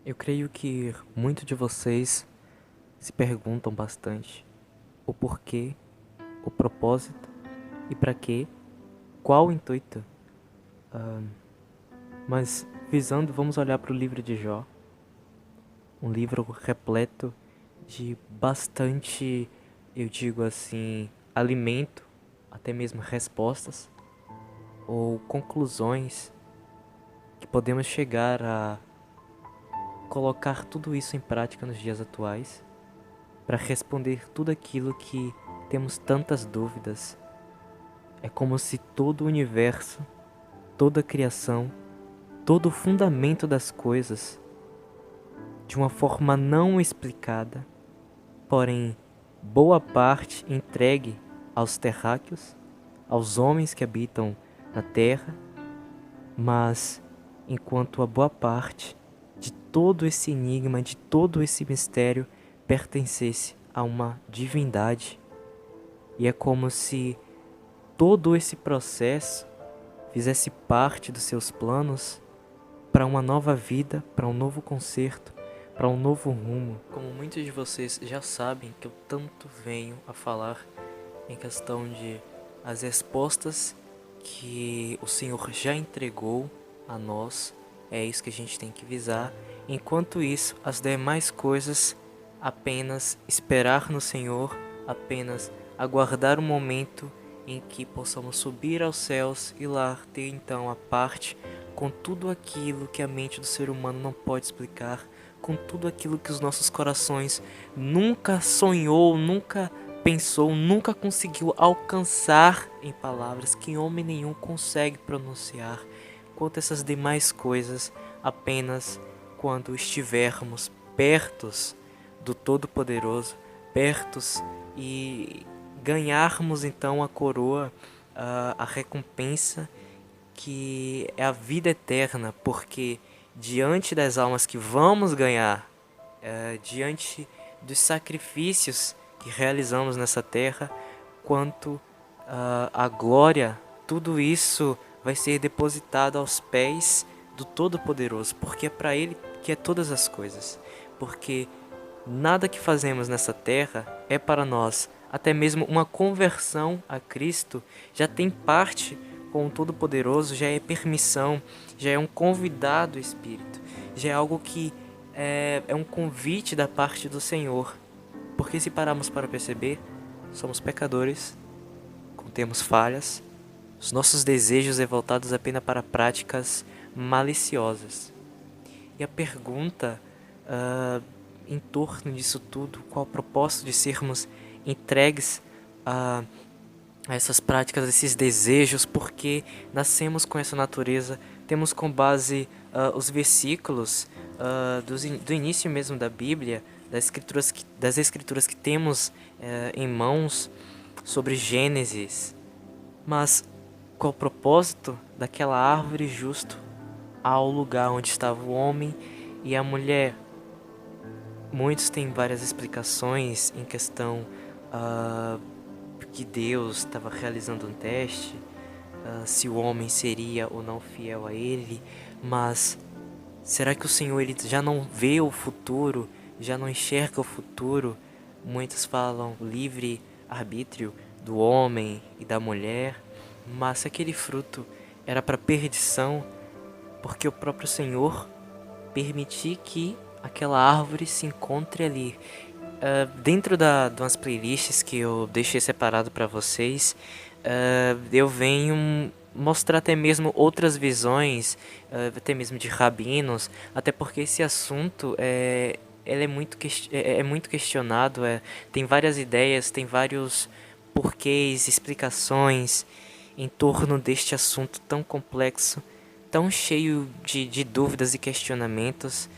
Eu creio que muitos de vocês se perguntam bastante o porquê, o propósito e para quê, qual o intuito. Mas visando, vamos olhar para o livro de Jó, um livro repleto de bastante, eu digo assim, alimento, até mesmo respostas ou conclusões que podemos chegar a colocar tudo isso em prática nos dias atuais para responder tudo aquilo que temos tantas dúvidas. É como se todo o universo, toda a criação, todo o fundamento das coisas, de uma forma não explicada, porém boa parte entregue aos terráqueos, aos homens que habitam na terra, mas enquanto a boa parte de todo esse enigma, de todo esse mistério pertencesse a uma divindade. E é como se todo esse processo fizesse parte dos seus planos para uma nova vida, para um novo concerto, para um novo rumo. Como muitos de vocês já sabem que eu tanto venho a falar em questão de as respostas que o Senhor já entregou a nós, é isso que a gente tem que visar. Enquanto isso, as demais coisas, apenas esperar no Senhor, apenas aguardar o momento em que possamos subir aos céus e lá ter então a parte com tudo aquilo que a mente do ser humano não pode explicar, com tudo aquilo que os nossos corações nunca sonhou, nunca pensou, nunca conseguiu alcançar em palavras que homem nenhum consegue pronunciar, quanto essas demais coisas apenas quando estivermos pertos do Todo-Poderoso, pertos e ganharmos então a coroa, a recompensa que é a vida eterna, porque diante das almas que vamos ganhar, diante dos sacrifícios que realizamos nessa terra, quanto a glória, tudo isso vai ser depositado aos pés do Todo-Poderoso, porque é para Ele que é todas as coisas, porque nada que fazemos nessa terra é para nós, até mesmo uma conversão a Cristo já tem parte com o Todo-Poderoso, já é permissão, já é um convidado Espírito, já é algo que é um convite da parte do Senhor. Porque se pararmos para perceber, somos pecadores, cometemos falhas, os nossos desejos é voltados apenas para práticas maliciosas. E a pergunta em torno disso tudo, qual o propósito de sermos entregues a essas práticas, a esses desejos, porque nascemos com essa natureza, temos com base os versículos do início mesmo da Bíblia, das escrituras que temos em mãos sobre Gênesis. Mas qual o propósito daquela árvore justo ao lugar onde estava o homem e a mulher? Muitos têm várias explicações em questão que Deus estava realizando um teste, se o homem seria ou não fiel a ele, mas será que o Senhor ele já não vê o futuro, já não enxerga o futuro? Muitos falam livre arbítrio do homem e da mulher, mas se aquele fruto era para perdição, porque o próprio Senhor permitir que aquela árvore se encontre ali. Dentro de umas playlists que eu deixei separado para vocês, eu venho mostrar até mesmo outras visões, até mesmo de rabinos, até porque esse assunto ele é muito questionado, tem várias ideias, tem vários porquês, explicações em torno deste assunto tão complexo, tão cheio de dúvidas e questionamentos.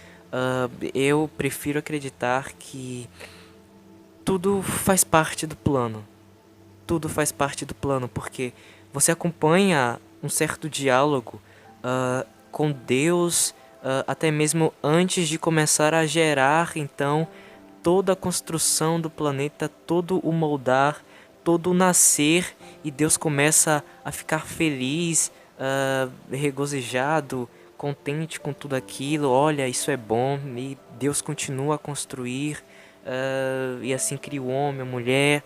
Eu prefiro acreditar que tudo faz parte do plano. Tudo faz parte do plano, porque você acompanha um certo diálogo com Deus, até mesmo antes de começar a gerar, então, toda a construção do planeta, todo o moldar, todo o nascer, e Deus começa a ficar feliz, regozijado contente com tudo aquilo, olha, isso é bom, e Deus continua a construir, e assim cria o homem, a mulher,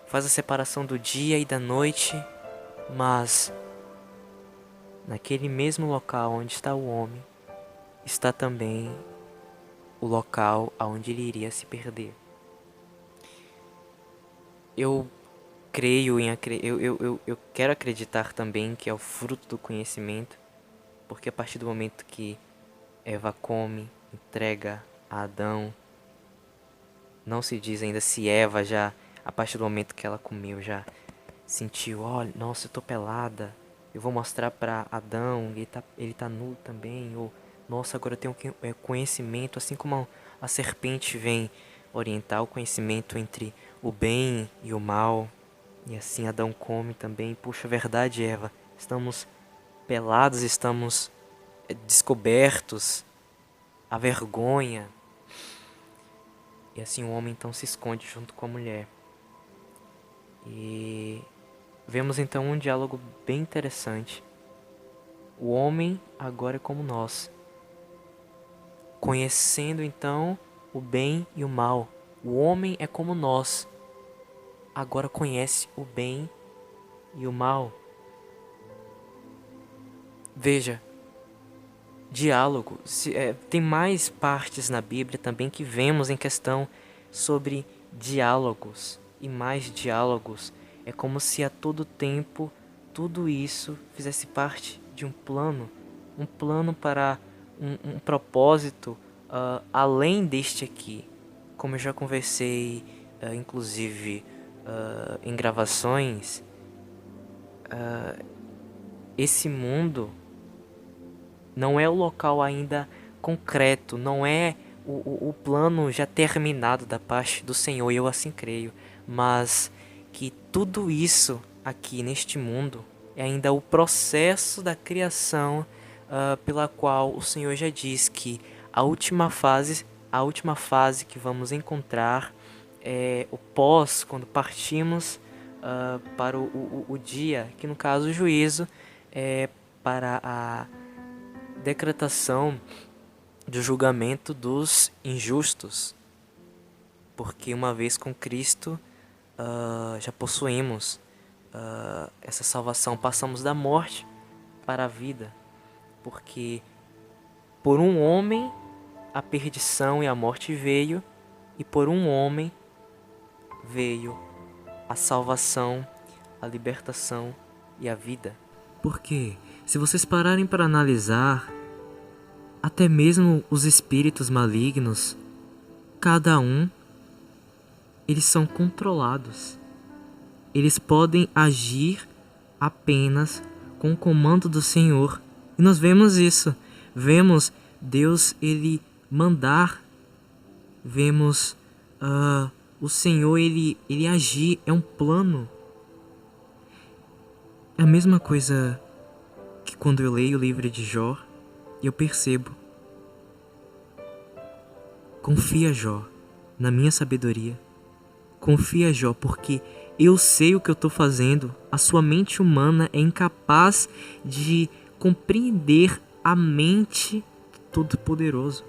faz a separação do dia e da noite, mas naquele mesmo local onde está o homem, está também o local aonde ele iria se perder. Eu creio em eu quero acreditar também que é o fruto do conhecimento, porque a partir do momento que Eva come, entrega a Adão, não se diz ainda se Eva já, a partir do momento que ela comeu, já sentiu, olha, nossa, eu tô pelada, eu vou mostrar pra Adão, ele tá nu também, ou nossa, agora eu tenho conhecimento, assim como a serpente vem orientar o conhecimento entre o bem e o mal, e assim Adão come também. Puxa, verdade, Eva, estamos pelados, estamos descobertos, a vergonha. E assim o homem então se esconde junto com a mulher. E vemos então um diálogo bem interessante. O homem agora é como nós, conhecendo então o bem e o mal. O homem é como nós, agora conhece o bem e o mal. Veja, diálogo. Tem mais partes na Bíblia também que vemos em questão sobre diálogos e mais diálogos. É como se a todo tempo tudo isso fizesse parte de um plano para um propósito além deste aqui. Como eu já conversei, inclusive em gravações, esse mundo não é o local ainda concreto, não é o plano já terminado da parte do Senhor, e eu assim creio, mas que tudo isso aqui neste mundo é ainda o processo da criação, pela qual o Senhor já diz que a última fase que vamos encontrar é o pós, quando partimos para o dia, que no caso o juízo, é para a decretação do julgamento dos injustos, porque uma vez com Cristo já possuímos essa salvação, passamos da morte para a vida, porque por um homem a perdição e a morte veio, e por um homem veio a salvação, a libertação e a vida. Porque, se vocês pararem para analisar, até mesmo os espíritos malignos, cada um, eles são controlados. Eles podem agir apenas com o comando do Senhor. E nós vemos isso. Vemos Deus, ele mandar. Vemos o Senhor, ele agir. É um plano. É a mesma coisa que quando eu leio o livro de Jó, eu percebo. Confia, Jó, na minha sabedoria. Confia, Jó, porque eu sei o que eu estou fazendo. A sua mente humana é incapaz de compreender a mente do Todo-Poderoso.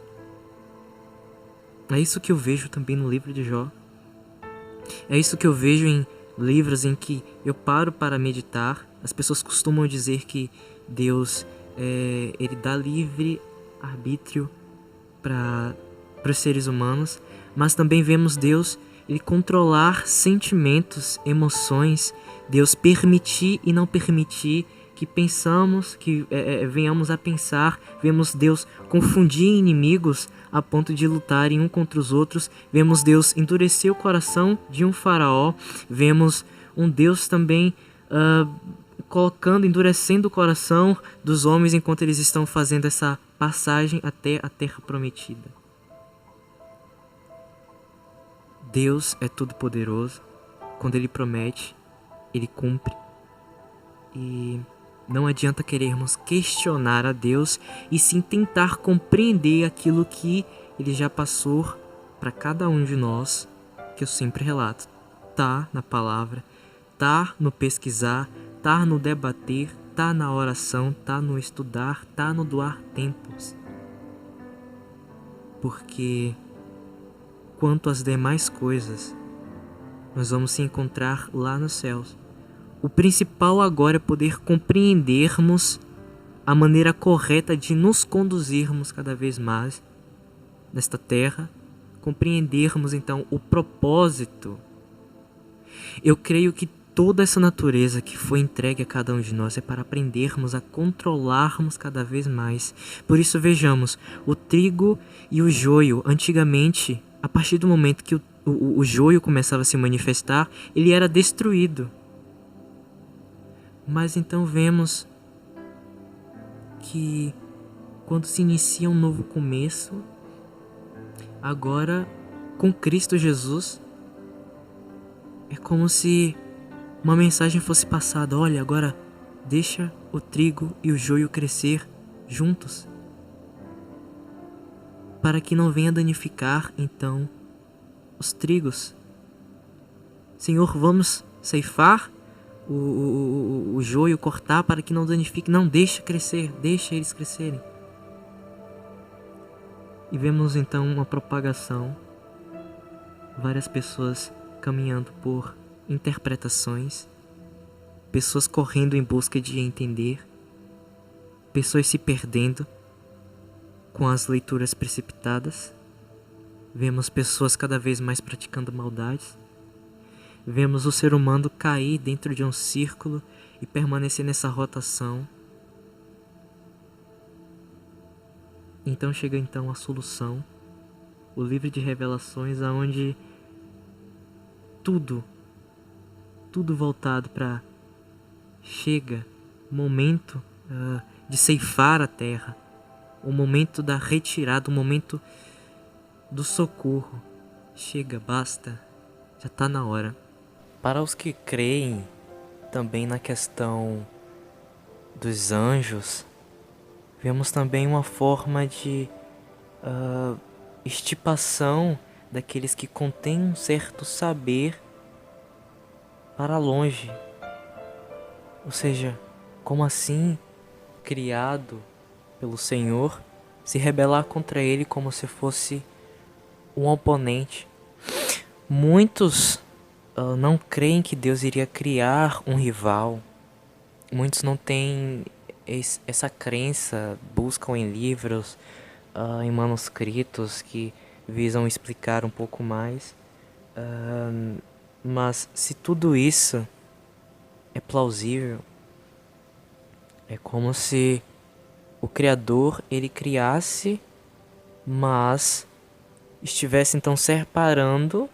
É isso que eu vejo também no livro de Jó. É isso que eu vejo em livros em que eu paro para meditar. As pessoas costumam dizer que Deus ele dá livre arbítrio para os seres humanos, mas também vemos Deus ele controlar sentimentos, emoções, Deus permitir e não permitir que pensamos, que venhamos a pensar, vemos Deus confundir inimigos a ponto de lutarem um contra os outros, vemos Deus endurecer o coração de um faraó, vemos um Deus também endurecendo o coração dos homens enquanto eles estão fazendo essa passagem até a terra prometida. Deus é todo poderoso. Quando ele promete, ele cumpre. E não adianta querermos questionar a Deus e sim tentar compreender aquilo que ele já passou para cada um de nós, que eu sempre relato. Tá na palavra, tá no pesquisar, tá no debater, tá na oração, tá no estudar, tá no doar tempos. Porque quanto às demais coisas, nós vamos se encontrar lá nos céus. O principal agora é poder compreendermos a maneira correta de nos conduzirmos cada vez mais nesta terra, compreendermos então o propósito. Eu creio que toda essa natureza que foi entregue a cada um de nós é para aprendermos a controlarmos cada vez mais. Por isso vejamos, o trigo e o joio, antigamente, a partir do momento que o joio começava a se manifestar, ele era destruído. Mas então vemos que quando se inicia um novo começo, agora com Cristo Jesus, é como se uma mensagem fosse passada: olha, agora deixa o trigo e o joio crescer juntos, para que não venha danificar então os trigos. Senhor, vamos ceifar o joio, cortar para que não danifique. Não, deixa crescer, deixa eles crescerem. E vemos então uma propagação, várias pessoas caminhando por interpretações, pessoas correndo em busca de entender, pessoas se perdendo com as leituras precipitadas. Vemos pessoas cada vez mais praticando maldades. Vemos o ser humano cair dentro de um círculo e permanecer nessa rotação. Então chega então a solução, o livro de Revelações, aonde tudo voltado para chega o momento de ceifar a terra, o momento da retirada, o momento do socorro. Chega, basta, já está na hora. Para os que creem também na questão dos anjos, vemos também uma forma de estipação daqueles que contêm um certo saber para longe. Ou seja, como assim, criado pelo Senhor, se rebelar contra ele como se fosse um oponente? Muitos não creem que Deus iria criar um rival. Muitos não têm essa crença, buscam em livros, em manuscritos que visam explicar um pouco mais. Mas se tudo isso é plausível, é como se o Criador ele criasse, mas estivesse então separando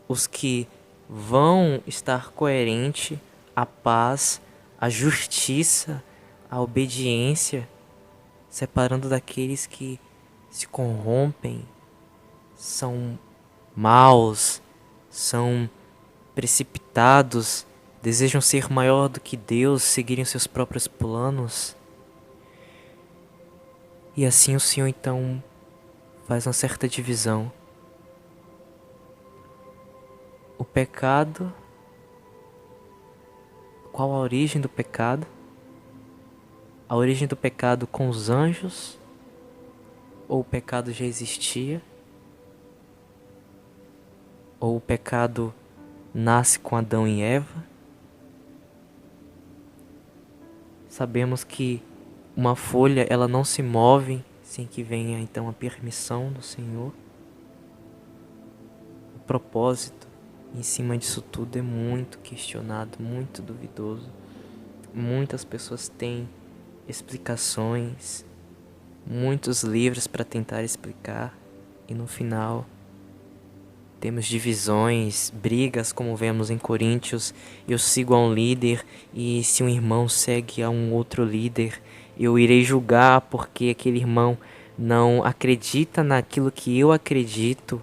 os que vão estar coerente à paz, à justiça, à obediência, separando daqueles que se corrompem, são maus, são precipitados, desejam ser maior do que Deus, seguirem seus próprios planos. E assim o Senhor então faz uma certa divisão. O pecado, qual a origem do pecado? A origem do pecado com os anjos? Ou o pecado já existia? Ou o pecado nasce com Adão e Eva? Sabemos que uma folha ela não se move sem que venha então a permissão do Senhor. O propósito em cima disso tudo é muito questionado, muito duvidoso. Muitas pessoas têm explicações, muitos livros para tentar explicar, e no final temos divisões, brigas, como vemos em Coríntios. Eu sigo a um líder, e se um irmão segue a um outro líder, eu irei julgar porque aquele irmão não acredita naquilo que eu acredito.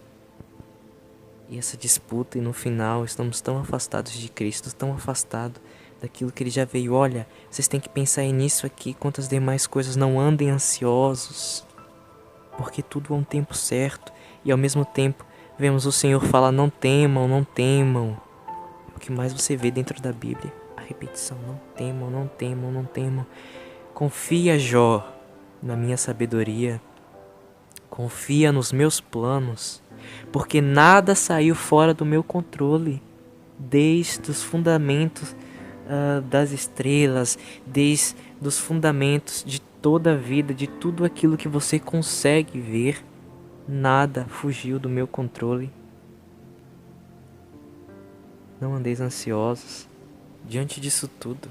E essa disputa, e no final estamos tão afastados de Cristo, tão afastados daquilo que Ele já veio. Olha, vocês têm que pensar nisso aqui, quantas demais coisas, não andem ansiosos, porque tudo há um tempo certo. E ao mesmo tempo vemos o Senhor falar: não temam, não temam. É o que mais você vê dentro da Bíblia, a repetição. Não temo, não temo, não temo. Confia, Jó, na minha sabedoria. Confia nos meus planos, porque nada saiu fora do meu controle. Desde os fundamentos das estrelas, desde os fundamentos de toda a vida, de tudo aquilo que você consegue ver, nada fugiu do meu controle. Não andeis ansiosos. Diante disso tudo,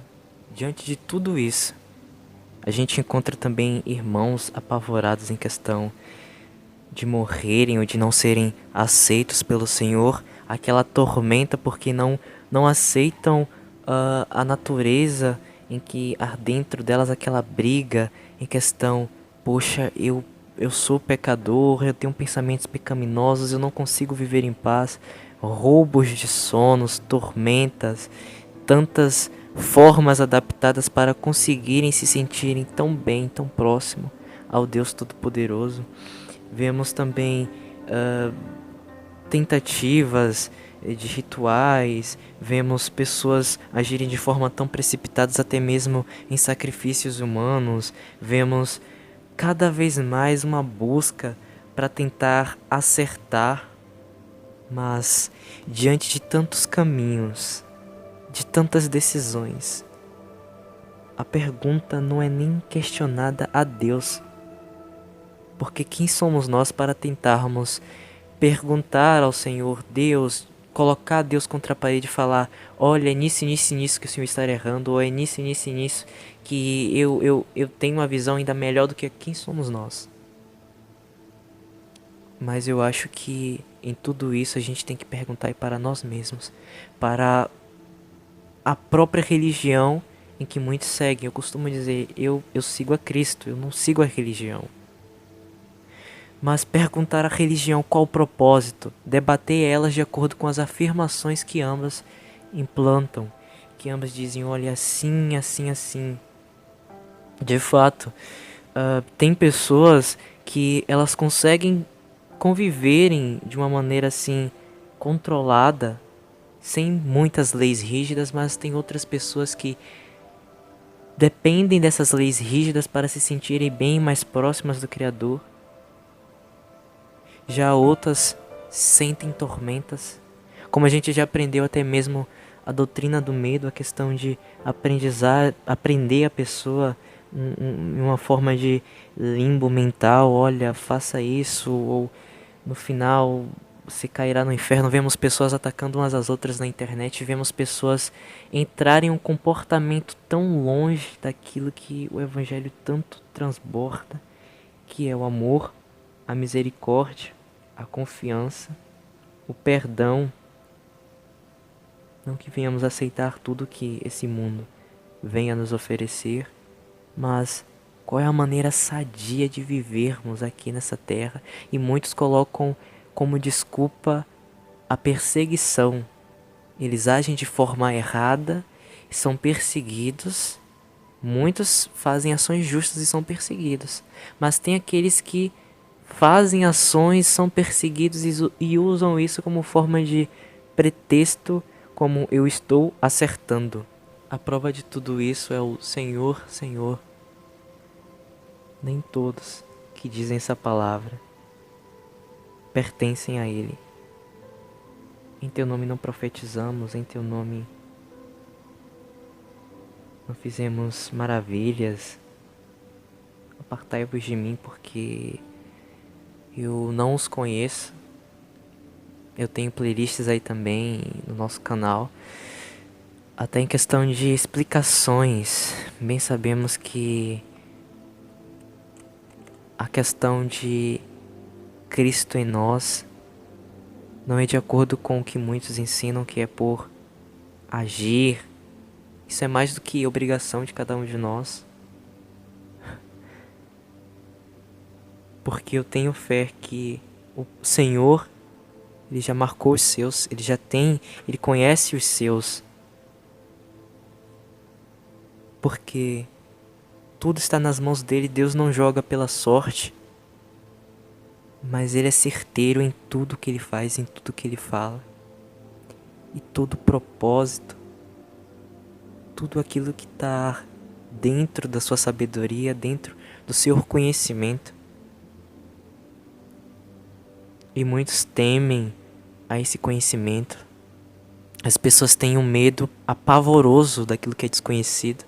diante de tudo isso, a gente encontra também irmãos apavorados em questão de morrerem ou de não serem aceitos pelo Senhor, aquela tormenta porque não aceitam a natureza em que há dentro delas aquela briga em questão, poxa, eu sou pecador, eu tenho pensamentos pecaminosos, eu não consigo viver em paz, roubos de sonos, tormentas, tantas formas adaptadas para conseguirem se sentirem tão bem, tão próximo ao Deus Todo-Poderoso. Vemos também tentativas de rituais, vemos pessoas agirem de forma tão precipitadas até mesmo em sacrifícios humanos, vemos cada vez mais uma busca para tentar acertar, mas diante de tantos caminhos, de tantas decisões, a pergunta não é nem questionada a Deus, porque quem somos nós para tentarmos perguntar ao Senhor, Deus, colocar Deus contra a parede e falar, olha, é nisso, nisso, nisso que o Senhor está errando, ou é nisso, nisso, nisso que eu tenho uma visão ainda melhor do que quem somos nós. Mas eu acho que em tudo isso a gente tem que perguntar para nós mesmos, para a própria religião em que muitos seguem. Eu costumo dizer, eu sigo a Cristo, eu não sigo a religião. Mas perguntar à religião qual o propósito, debater elas de acordo com as afirmações que ambas implantam, que ambas dizem, olha, assim, assim, assim. De fato, tem pessoas que elas conseguem conviverem de uma maneira assim controlada, sem muitas leis rígidas, mas tem outras pessoas que dependem dessas leis rígidas para se sentirem bem mais próximas do Criador. Já outras sentem tormentas, como a gente já aprendeu até mesmo a doutrina do medo, a questão de aprender a pessoa em uma forma de limbo mental, olha, faça isso, ou no final você cairá no inferno. Vemos pessoas atacando umas às outras na internet, vemos pessoas entrarem em um comportamento tão longe daquilo que o Evangelho tanto transborda, que é o amor, a misericórdia, a confiança, o perdão. Não que venhamos aceitar tudo que esse mundo venha nos oferecer, mas qual é a maneira sadia de vivermos aqui nessa terra? E muitos colocam como desculpa a perseguição. Eles agem de forma errada, são perseguidos. Muitos fazem ações justas e são perseguidos, mas tem aqueles que fazem ações, são perseguidos e usam isso como forma de pretexto, como eu estou acertando. A prova de tudo isso é o Senhor, Senhor. Nem todos que dizem essa palavra pertencem a Ele. Em Teu nome não profetizamos, em Teu nome não fizemos maravilhas. Apartai-vos de mim, porque eu não os conheço. Eu tenho playlists aí também no nosso canal, até em questão de explicações. Bem sabemos que a questão de Cristo em nós não é de acordo com o que muitos ensinam, que é por agir. Isso é mais do que obrigação de cada um de nós. Porque eu tenho fé que o Senhor, Ele já marcou os seus, Ele conhece os seus. Porque tudo está nas mãos dele, Deus não joga pela sorte. Mas Ele é certeiro em tudo que Ele faz, em tudo que Ele fala. E todo propósito, tudo aquilo que está dentro da sua sabedoria, dentro do seu conhecimento. E muitos temem a esse conhecimento. As pessoas têm um medo apavoroso daquilo que é desconhecido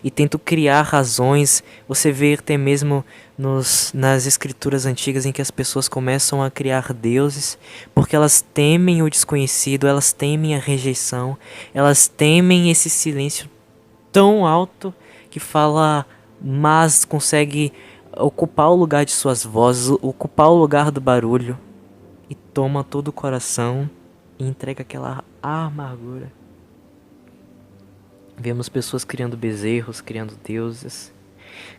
e tentam criar razões. Você vê até mesmo nas escrituras antigas em que as pessoas começam a criar deuses porque elas temem o desconhecido, elas temem a rejeição, elas temem esse silêncio tão alto que fala, mas consegue ocupar o lugar de suas vozes, ocupar o lugar do barulho e toma todo o coração e entrega aquela amargura. Vemos pessoas criando bezerros, criando deuses,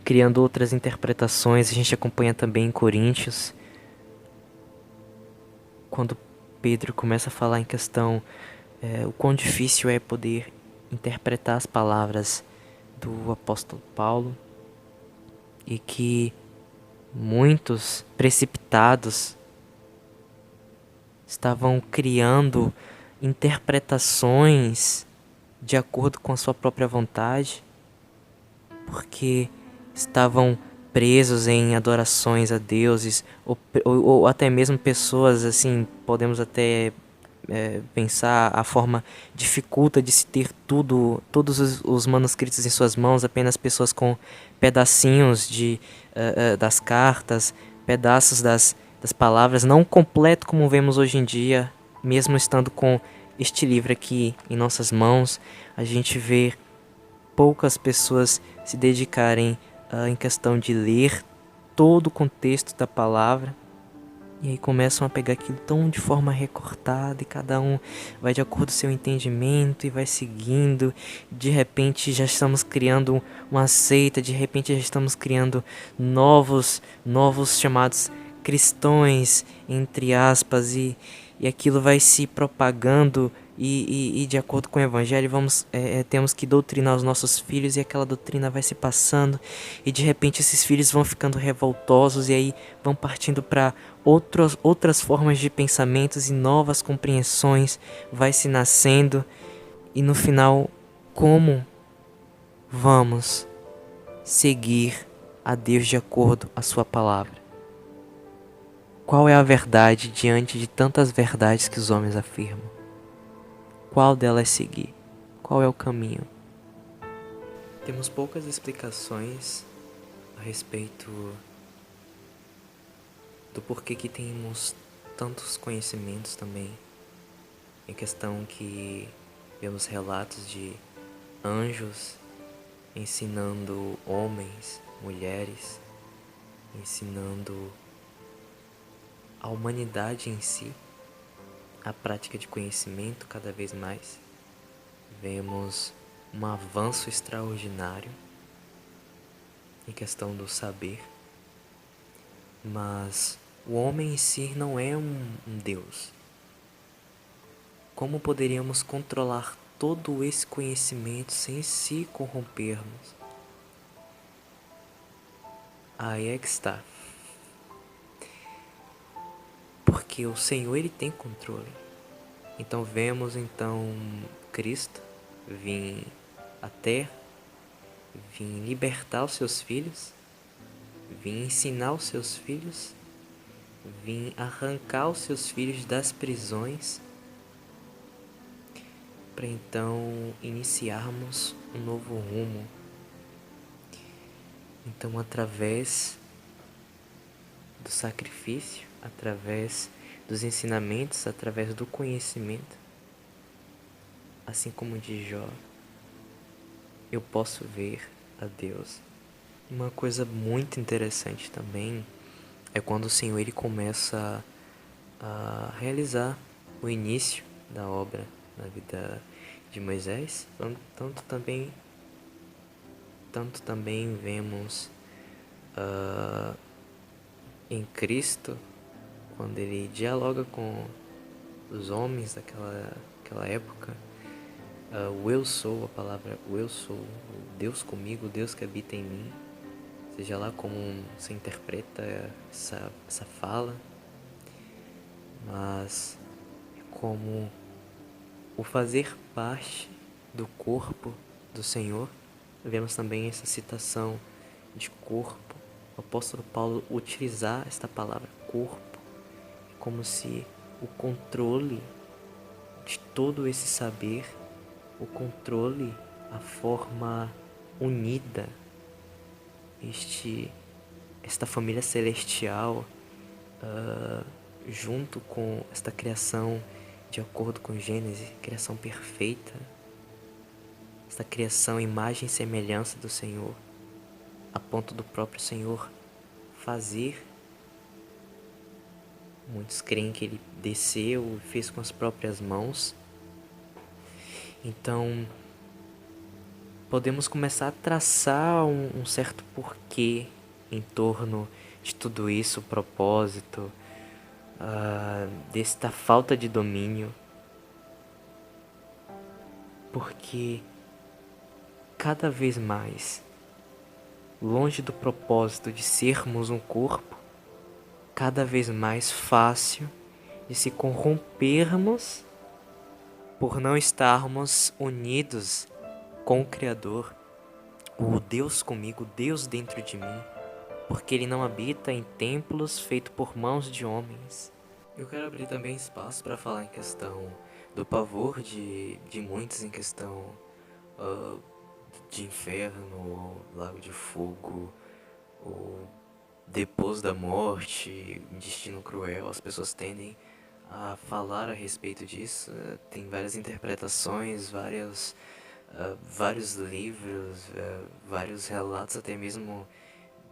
criando outras interpretações. A gente acompanha também em Coríntios, quando Pedro começa a falar em questão o quão difícil é poder interpretar as palavras do apóstolo Paulo e que muitos precipitados estavam criando interpretações de acordo com a sua própria vontade, porque estavam presos em adorações a deuses, ou até mesmo pessoas, assim, podemos até pensar a forma dificulta de se ter todos os manuscritos em suas mãos, apenas pessoas com pedacinhos das cartas, pedaços das palavras, não completo como vemos hoje em dia, mesmo estando com este livro aqui em nossas mãos. A gente vê poucas pessoas se dedicarem em questão de ler todo o contexto da palavra. E aí começam a pegar aquilo tão de forma recortada e cada um vai de acordo com o seu entendimento e vai seguindo. De repente já estamos criando uma seita, de repente já estamos criando novos chamados cristãos, entre aspas, e aquilo vai se propagando e de acordo com o evangelho temos que doutrinar os nossos filhos e aquela doutrina vai se passando e de repente esses filhos vão ficando revoltosos e aí vão partindo para outras formas de pensamentos e novas compreensões vai se nascendo e no final como vamos seguir a Deus de acordo à sua palavra? Qual é a verdade diante de tantas verdades que os homens afirmam? Qual delas seguir? Qual é o caminho? Temos poucas explicações a respeito do porquê que temos tantos conhecimentos também. Em questão que vemos relatos de anjos ensinando homens, mulheres, ensinando a humanidade em si, a prática de conhecimento cada vez mais. Vemos um avanço extraordinário em questão do saber, mas o homem em si não é um Deus. Como poderíamos controlar todo esse conhecimento sem se corrompermos? Aí é que está. Porque o Senhor ele tem controle. Então vemos Cristo vir à terra, vir libertar os seus filhos, vir ensinar os seus filhos, vir arrancar os seus filhos das prisões, para então iniciarmos um novo rumo. Então, através do sacrifício, através dos ensinamentos, através do conhecimento, assim como de Jó, eu posso ver a Deus. Uma coisa muito interessante também é quando o Senhor ele começa a realizar o início da obra na vida de Moisés, tanto também vemos em Cristo, quando ele dialoga com os homens daquela época, o eu sou, a palavra o eu sou, o Deus comigo, o Deus que habita em mim, seja lá como se interpreta essa fala, mas é como o fazer parte do corpo do Senhor, vemos também essa citação de corpo. O apóstolo Paulo utilizar esta palavra corpo como se o controle de todo esse saber, o controle, a forma unida, esta família celestial, junto com esta criação de acordo com Gênesis, criação perfeita, esta criação imagem e semelhança do Senhor, a ponto do próprio Senhor fazer. Muitos creem que ele desceu e fez com as próprias mãos. Então, podemos começar a traçar um certo porquê em torno de tudo isso, o propósito, desta falta de domínio. Porque cada vez mais, longe do propósito de sermos um corpo, cada vez mais fácil de se corrompermos por não estarmos unidos com o Criador, o Deus comigo, Deus dentro de mim, porque Ele não habita em templos feitos por mãos de homens. Eu quero abrir também espaço para falar em questão do pavor de muitos em questão de inferno, lago de fogo, ou depois da morte, destino cruel. As pessoas tendem a falar a respeito disso. Tem várias interpretações, vários livros, vários relatos, até mesmo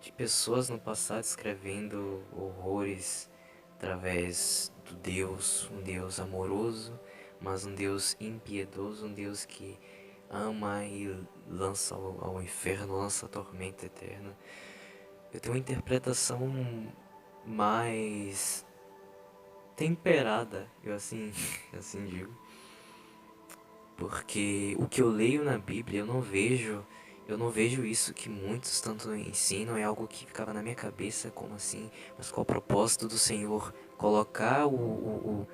de pessoas no passado escrevendo horrores através do Deus, um Deus amoroso, mas um Deus impiedoso, um Deus que ama e lança ao inferno, lança a tormenta eterna. Eu tenho uma interpretação mais temperada, eu assim, assim digo, porque o que eu leio na Bíblia eu não vejo isso que muitos tanto ensinam. É algo que ficava na minha cabeça, como assim, mas qual o propósito do Senhor colocar uma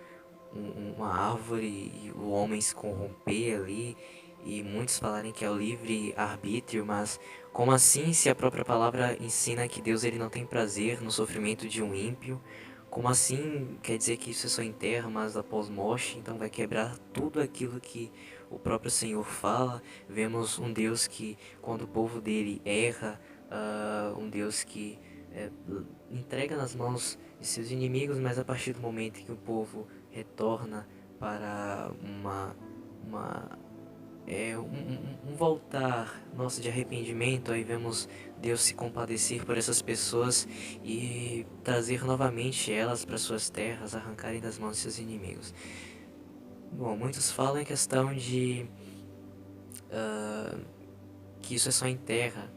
árvore e o homem se corromper ali, e muitos falarem que é o livre arbítrio, mas como assim, se a própria palavra ensina que Deus ele não tem prazer no sofrimento de um ímpio? Como assim quer dizer que isso é só em terra, mas após morte, então vai quebrar tudo aquilo que o próprio Senhor fala? Vemos um Deus que, quando o povo dele erra, um Deus que entrega nas mãos de seus inimigos, mas a partir do momento que o povo retorna para um voltar nosso de arrependimento, aí vemos Deus se compadecer por essas pessoas e trazer novamente elas para suas terras, arrancarem das mãos de seus inimigos. Bom, muitos falam em questão de que isso é só em terra,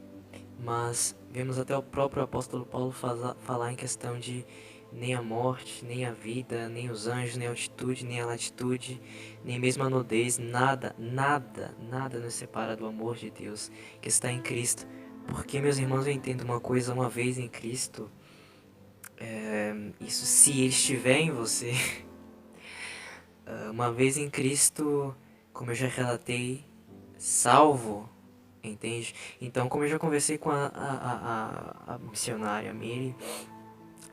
mas vemos até o próprio apóstolo Paulo falar em questão de nem a morte, nem a vida, nem os anjos, nem a altitude, nem a latitude, nem mesmo a nudez, nada nos separa do amor de Deus que está em Cristo. Porque, meus irmãos, eu entendo uma coisa: uma vez em Cristo, isso se Ele estiver em você, uma vez em Cristo, como eu já relatei, salvo, entende? Então, como eu já conversei com a missionária Mary,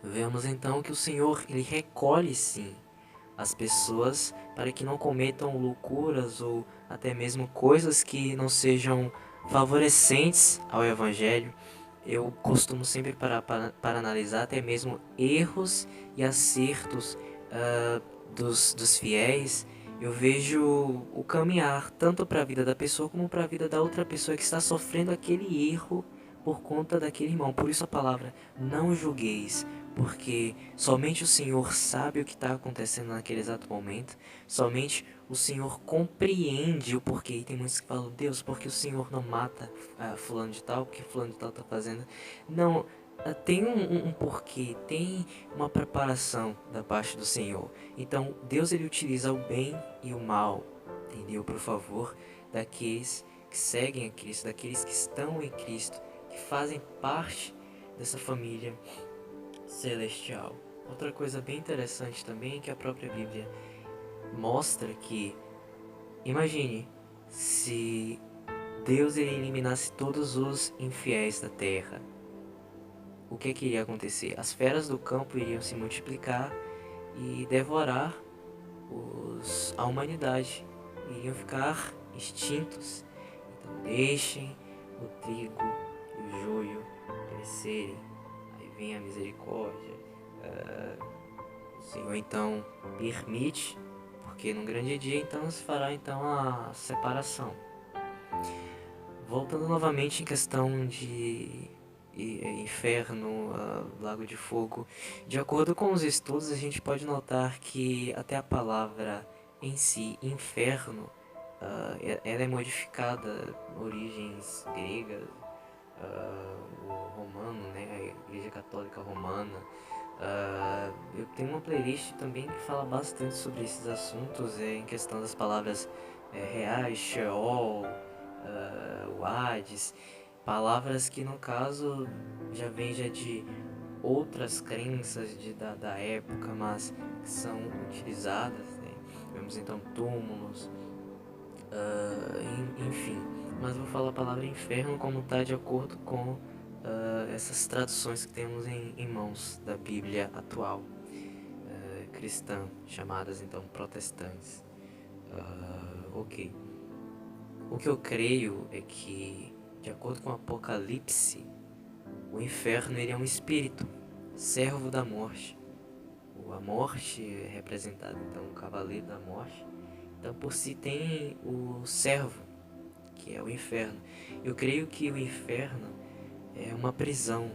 vemos então que o Senhor ele recolhe sim as pessoas para que não cometam loucuras ou até mesmo coisas que não sejam favorecentes ao Evangelho. Eu costumo sempre para analisar até mesmo erros e acertos dos fiéis. Eu vejo o caminhar tanto para a vida da pessoa como para a vida da outra pessoa que está sofrendo aquele erro por conta daquele irmão. Por isso a palavra: não julgueis, porque somente o Senhor sabe o que está acontecendo naquele exato momento. Somente o Senhor compreende o porquê. E tem muitos que falam: Deus, porque o Senhor não mata fulano de tal, porque fulano de tal está fazendo. Não, tem um porquê, tem uma preparação da parte do Senhor. Então Deus ele utiliza o bem e o mal, entendeu? Por favor, daqueles que seguem a Cristo, daqueles que estão em Cristo, que fazem parte dessa família celestial. Outra coisa bem interessante também é que a própria Bíblia mostra que, imagine, se Deus ele eliminasse todos os infiéis da terra, o que iria acontecer? As feras do campo iriam se multiplicar e devorar a humanidade, iriam ficar extintos. Então deixem o trigo e o joio crescerem, aí vem a misericórdia. O Senhor então permite, porque no grande dia então se fará então a separação. Voltando novamente em questão de inferno, lago de fogo, de acordo com os estudos a gente pode notar que até a palavra em si, inferno, ela é modificada, origens gregas, o romano, né, a Igreja Católica Romana. Eu tenho uma playlist também que fala bastante sobre esses assuntos, em questão das palavras reais, Sheol, o Hades, palavras que no caso já vêm já de outras crenças da época, mas que são utilizadas, né? Vemos então túmulos, enfim. Mas vou falar a palavra inferno como está de acordo com essas traduções que temos em mãos da Bíblia atual, cristã, chamadas então protestantes. Ok. O que eu creio é que, de acordo com o Apocalipse, o inferno ele é um espírito, servo da morte. A morte é representada, então, o cavaleiro da morte. Então, por si tem o servo, que é o inferno. Eu creio que o inferno é uma prisão.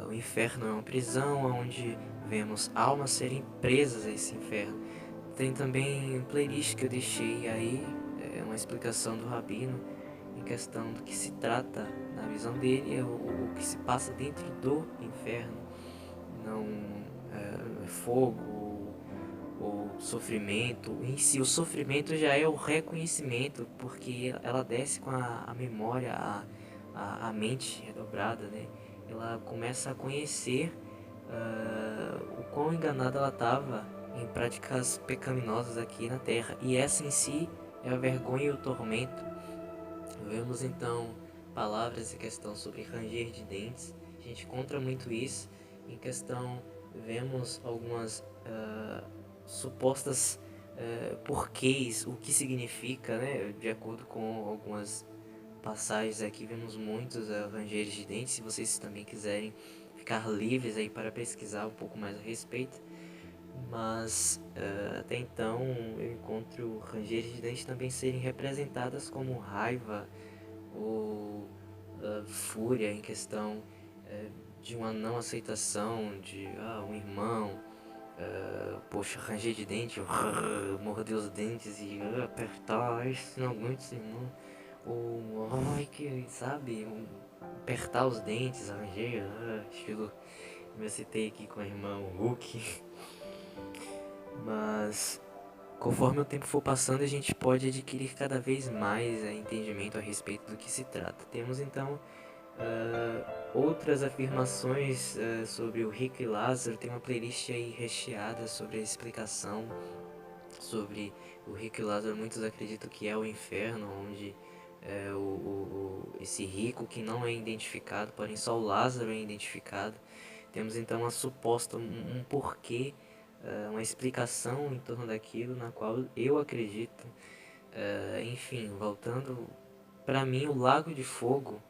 O inferno é uma prisão onde vemos almas serem presas a esse inferno. Tem também um playlist que eu deixei aí, uma explicação do Rabino em questão do que se trata, na visão dele, é o que se passa dentro do inferno, não fogo ou sofrimento. Em si, o sofrimento já é o reconhecimento, porque ela desce com a memória, a mente redobrada, né? Ela começa a conhecer o quão enganada ela estava em práticas pecaminosas aqui na terra. E essa em si é a vergonha e o tormento. Vemos então palavras em questão sobre ranger de dentes. A gente encontra muito isso. Em questão, vemos algumas supostas porquês, o que significa, né? De acordo com algumas passagens aqui, vemos muitos rangers de dentes. Se vocês também quiserem ficar livres aí para pesquisar um pouco mais a respeito. Mas até então eu encontro rangers de dentes também serem representadas como raiva ou fúria em questão de uma não aceitação de um irmão, poxa, ranger de dente, morder os dentes e apertar, isso não aguento esse irmão, ou ai que sabe, apertar os dentes, ranger, estilo, me citei aqui com a irmã Hulk. Mas conforme o tempo for passando, a gente pode adquirir cada vez mais entendimento a respeito do que se trata. Temos então outras afirmações sobre o rico e Lázaro. Tem uma playlist aí recheada sobre a explicação sobre o rico e Lázaro. Muitos acreditam que é o inferno, onde esse rico que não é identificado, porém só o Lázaro é identificado. Temos então uma suposta, um porquê, uma explicação em torno daquilo na qual eu acredito. Enfim, voltando, para mim o lago de fogo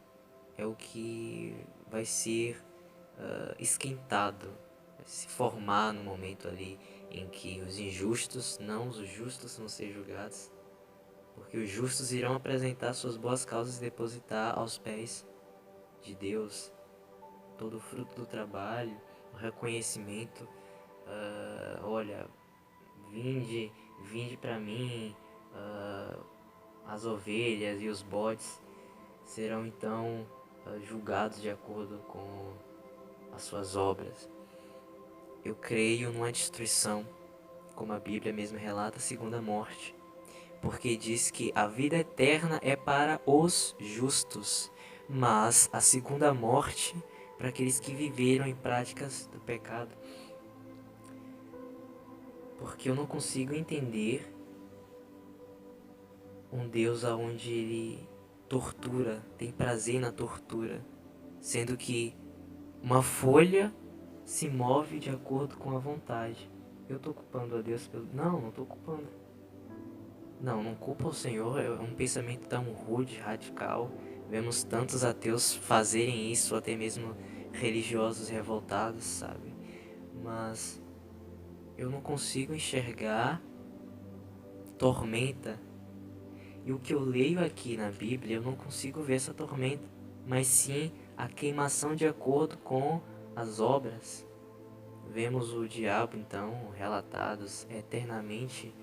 é o que vai ser esquentado, vai se formar no momento ali em que os injustos, não os justos, vão ser julgados, porque os justos irão apresentar suas boas causas e depositar aos pés de Deus todo o fruto do trabalho, o reconhecimento. Olha, vinde para mim, as ovelhas e os bodes serão então julgados de acordo com as suas obras. Eu creio numa destruição, como a Bíblia mesmo relata, a segunda morte, porque diz que a vida eterna é para os justos, mas a segunda morte para aqueles que viveram em práticas do pecado. Porque eu não consigo entender um Deus onde ele tortura, tem prazer na tortura, sendo que uma folha se move de acordo com a vontade. Eu tô culpando a Deus pelo... Não tô culpando. Não culpa o Senhor, é um pensamento tão rude, radical. Vemos tantos ateus fazerem isso, até mesmo religiosos revoltados, sabe? Mas eu não consigo enxergar tormenta. E o que eu leio aqui na Bíblia, eu não consigo ver essa tormenta, mas sim a queimação de acordo com as obras. Vemos o diabo, então, relatados eternamente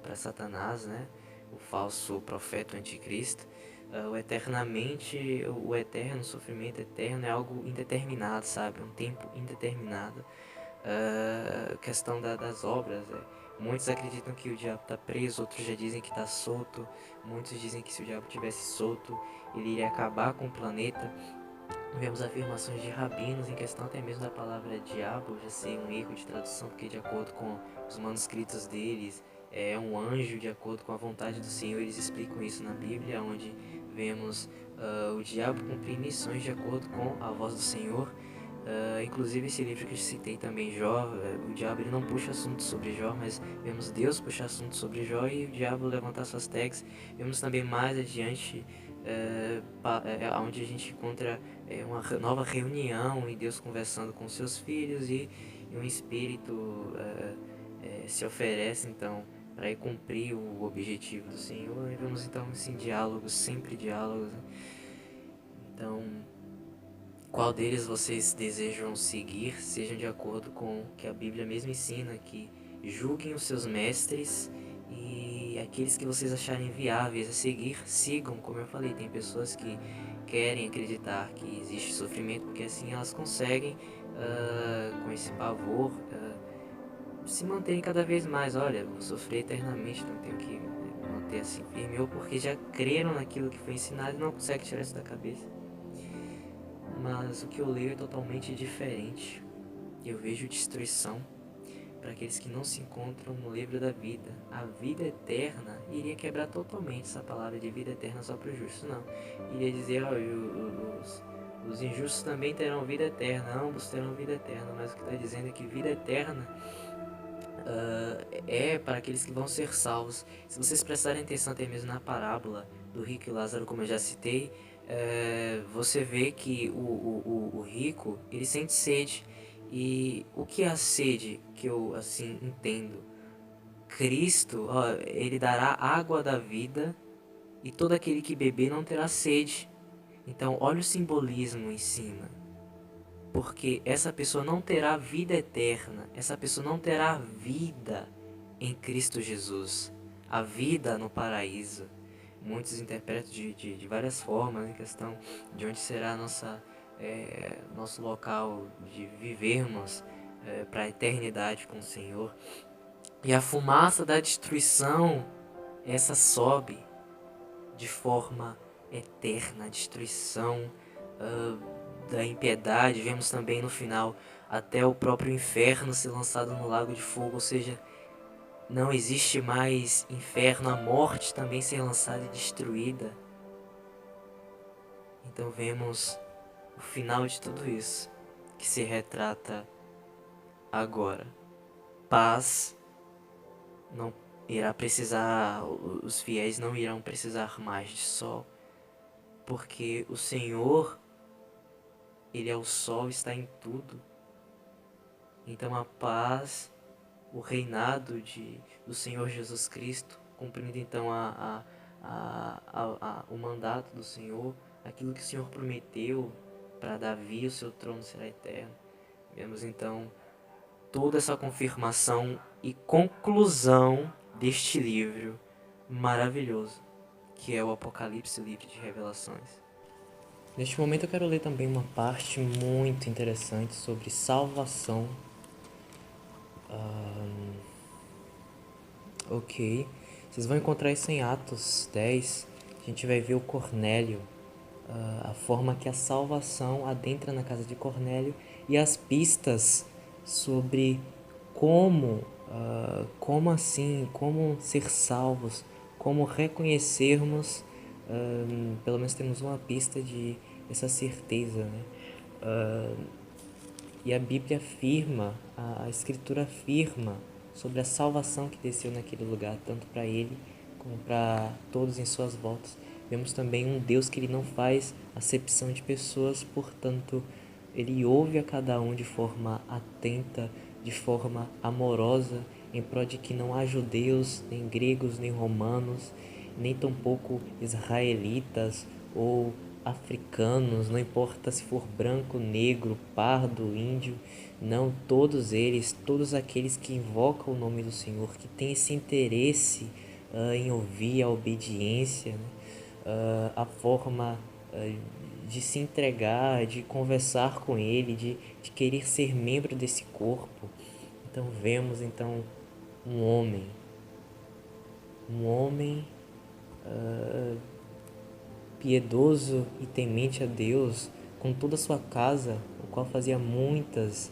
para Satanás, né? O falso profeta, o anticristo. O eternamente, o eterno, o sofrimento eterno é algo indeterminado, sabe? Um tempo indeterminado. Questão das obras. Muitos acreditam que o diabo está preso, outros já dizem que está solto. Muitos dizem que se o diabo tivesse solto, ele iria acabar com o planeta. Vemos afirmações de rabinos em questão até mesmo da palavra diabo, já ser um erro de tradução, porque de acordo com os manuscritos deles, é um anjo de acordo com a vontade do Senhor. Eles explicam isso na Bíblia, onde vemos o diabo cumprir missões de acordo com a voz do Senhor. Inclusive esse livro que eu citei também, Jó, o diabo ele não puxa assunto sobre Jó, mas vemos Deus puxar assunto sobre Jó e o diabo levantar suas tags. Vemos também mais adiante onde a gente encontra uma nova reunião e Deus conversando com seus filhos e um espírito se oferece então para ir cumprir o objetivo do Senhor. E vemos então assim diálogos, sempre diálogos. Então, qual deles vocês desejam seguir, sejam de acordo com o que a Bíblia mesmo ensina, que julguem os seus mestres e aqueles que vocês acharem viáveis a seguir, sigam. Como eu falei, tem pessoas que querem acreditar que existe sofrimento, porque assim elas conseguem, com esse pavor, se manterem cada vez mais. Olha, eu vou sofrer eternamente, não tenho que me manter assim firme, ou porque já creram naquilo que foi ensinado e não conseguem tirar isso da cabeça. Mas o que eu leio é totalmente diferente. Eu vejo destruição para aqueles que não se encontram no livro da vida. A vida eterna iria quebrar totalmente essa palavra de vida eterna só para os justos, não. Iria dizer, os injustos também terão vida eterna, ambos terão vida eterna, mas o que está dizendo é que vida eterna é para aqueles que vão ser salvos. Se vocês prestarem atenção até mesmo na parábola do rico e Lázaro, como eu já citei, você vê que o rico, ele sente sede. E o que é a sede, que eu assim entendo? Cristo, ele dará água da vida e todo aquele que beber não terá sede. Então, olha o simbolismo em cima. Porque essa pessoa não terá vida eterna, essa pessoa não terá vida em Cristo Jesus, a vida no paraíso. Muitos interpretam de várias formas em questão de onde será nosso local de vivermos para a eternidade com o Senhor. E a fumaça da destruição, essa sobe de forma eterna, a destruição da impiedade. Vemos também no final até o próprio inferno ser lançado no lago de fogo, ou seja, não existe mais inferno, a morte também ser lançada e destruída. Então vemos o final de tudo isso, que se retrata agora. Paz não irá precisar, os fiéis não irão precisar mais de sol, porque o Senhor, Ele é o sol, está em tudo. Então a paz, o reinado do Senhor Jesus Cristo, cumprindo então o mandato do Senhor, aquilo que o Senhor prometeu para Davi, o seu trono será eterno. Vemos então toda essa confirmação e conclusão deste livro maravilhoso, que é o Apocalipse, o livro de Revelações. Neste momento eu quero ler também uma parte muito interessante sobre salvação. Ok, vocês vão encontrar isso em Atos 10. A gente vai ver o Cornélio, a forma que a salvação adentra na casa de Cornélio e as pistas sobre como assim, como ser salvos, como reconhecermos pelo menos temos uma pista de essa certeza, né? E a Bíblia afirma, a Escritura afirma sobre a salvação que desceu naquele lugar, tanto para ele como para todos em suas voltas. Vemos também um Deus que ele não faz acepção de pessoas, portanto, ele ouve a cada um de forma atenta, de forma amorosa, em prol de que não há judeus, nem gregos, nem romanos, nem tampouco israelitas ou africanos, não importa se for branco, negro, pardo, índio, não, todos eles, todos aqueles que invocam o nome do Senhor, que têm esse interesse em ouvir a obediência, né? A forma de se entregar, de conversar com Ele, de querer ser membro desse corpo. Então vemos então um homem piedoso e temente a Deus, com toda a sua casa, o qual fazia muitas